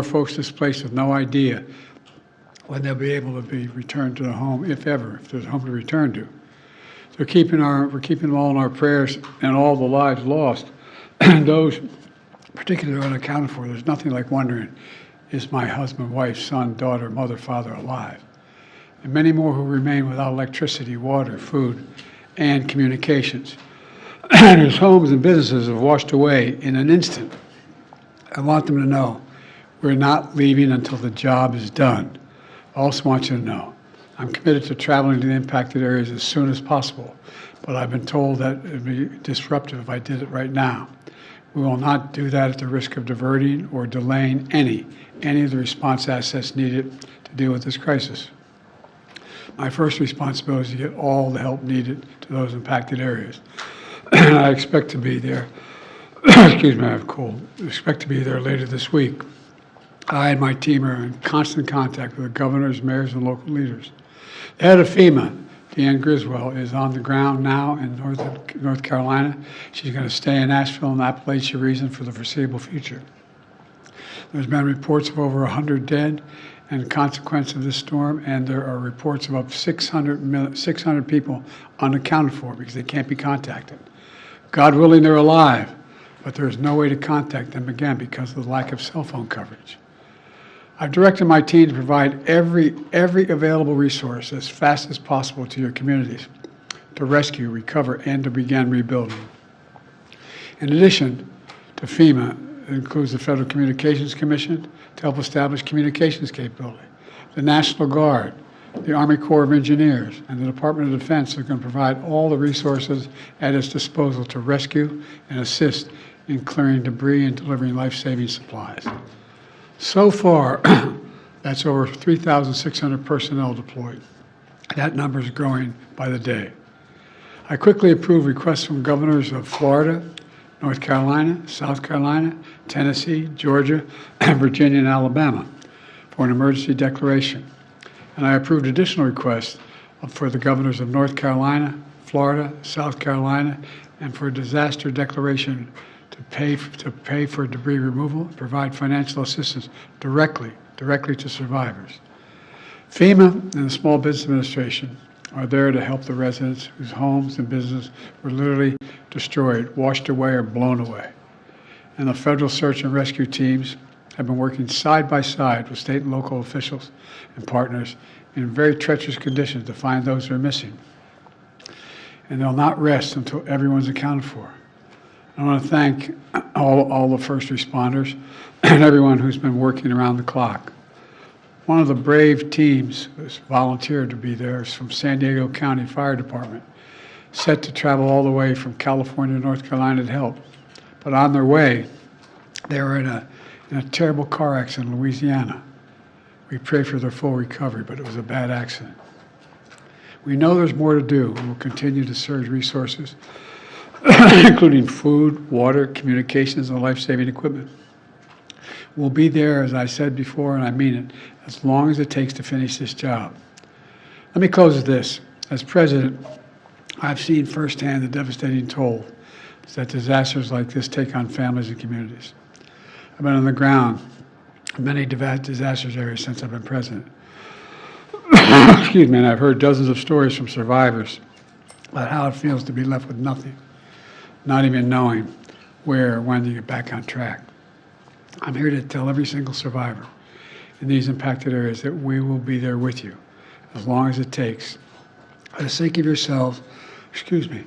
folks displaced with no idea when they'll be able to be returned to the home, if ever, if there's a home to return to. So we're keeping them all in our prayers, and all the lives lost, and those particularly unaccounted for. There's nothing like wondering, is my husband, wife, son, daughter, mother, father alive? And many more who remain without electricity, water, food, and communications. And whose homes and businesses have washed away in an instant. I want them to know we're not leaving until the job is done. I also want you to know I'm committed to traveling to the impacted areas as soon as possible, but I've been told that it would be disruptive if I did it right now. We will not do that at the risk of diverting or delaying any of the response assets needed to deal with this crisis. My first responsibility is to get all the help needed to those impacted areas. And I expect to be there, excuse me, I have a cold, I expect to be there later this week. I and my team are in constant contact with the governors, mayors, and local leaders. The head of FEMA, Deanne Griswold, is on the ground now in North Carolina. She's going to stay in Asheville and Appalachia region for the foreseeable future. There's been reports of over 100 dead and consequence of this storm, and there are reports of up 600 people unaccounted for because they can't be contacted. God willing, they're alive, but there is no way to contact them again because of the lack of cell phone coverage. I've directed my team to provide every available resource as fast as possible to your communities to rescue, recover, and to begin rebuilding. In addition to FEMA, it includes the Federal Communications Commission to help establish communications capability, the National Guard, the Army Corps of Engineers, and the Department of Defense are going to provide all the resources at its disposal to rescue and assist in clearing debris and delivering life-saving supplies. So far, that's over 3,600 personnel deployed. That number is growing by the day. I quickly approved requests from governors of Florida, North Carolina, South Carolina, Tennessee, Georgia, Virginia, and Alabama for an emergency declaration. And I approved additional requests for the governors of North Carolina, Florida, South Carolina, and for a disaster declaration to pay for debris removal and provide financial assistance directly to survivors. FEMA and the Small Business Administration are there to help the residents whose homes and businesses were literally destroyed, washed away, or blown away. And the federal search and rescue teams have been working side by side with state and local officials and partners in very treacherous conditions to find those who are missing. And they'll not rest until everyone's accounted for. I want to thank all the first responders and everyone who's been working around the clock. One of the brave teams who's volunteered to be there is from San Diego County Fire Department, set to travel all the way from California to North Carolina to help. But on their way, they were in a terrible car accident in Louisiana. We pray for their full recovery, but it was a bad accident. We know there's more to do, and we'll continue to surge resources, including food, water, communications, and life-saving equipment. We'll be there, as I said before, and I mean it, as long as it takes to finish this job. Let me close with this. As president, I've seen firsthand the devastating toll that disasters like this take on families and communities. I've been on the ground in many disaster areas since I've been president. Excuse me, and I've heard dozens of stories from survivors about how it feels to be left with nothing, not even knowing where or when to get back on track. I'm here to tell every single survivor in these impacted areas that we will be there with you as long as it takes. For the sake of yourselves, excuse me,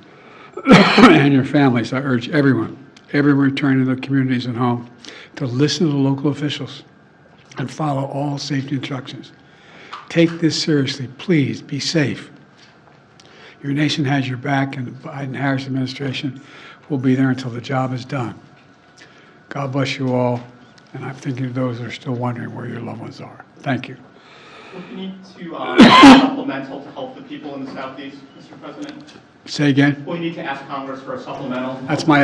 and your families, I urge everyone returning to their communities and home to listen to the local officials and follow all safety instructions. Take this seriously. Please be safe. Your nation has your back, and the Biden-Harris administration will be there until the job is done. God bless you all, and I'm thinking of those that are still wondering where your loved ones are. Thank you. We need to supplemental to help the people in the Southeast, Mr. President. Say again? We need to ask Congress for a supplemental. That's my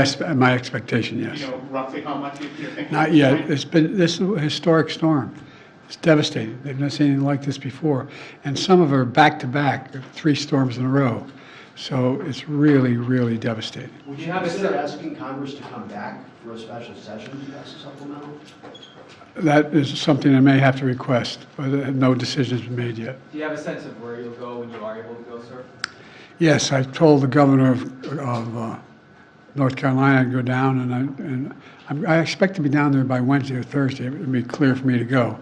expectation, yes. You know roughly how much you're thinking? Not yet. This is a historic storm. It's devastating. They've never seen anything like this before. And some of them are back-to-back, 3 storms in a row. So it's really, really devastating. Would you consider asking Congress to come back for a special session to pass a supplemental? That is something I may have to request, but no decision's been made yet. Do you have a sense of where you'll go when you are able to go, sir? Yes, I told the governor of North Carolina to go down, and I expect to be down there by Wednesday or Thursday. It would be clear for me to go.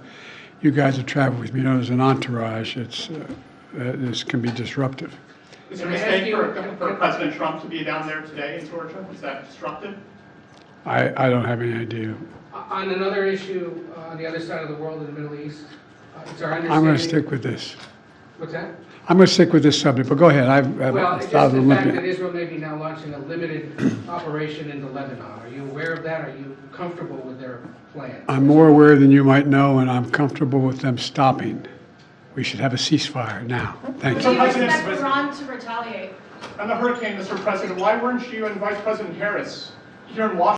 You guys have traveled with me. You know, there's an entourage. This can be disruptive. Is it a mistake for President Trump to be down there today in Georgia? Is that disruptive? I don't have any idea. On another issue, on the other side of the world in the Middle East, it's our understanding... I'm going to stick with this. What's that? I'm going to stick with this subject, but go ahead. Well, it's just the fact that Israel may be now launching a limited operation into Lebanon. Are you aware of that? Are you comfortable with their plan? I'm more aware than you might know, and I'm comfortable with them stopping. We should have a ceasefire now. Thank Do you. you expect Iran to retaliate? On the hurricane, Mr. President, why weren't you and Vice President Harris here in Washington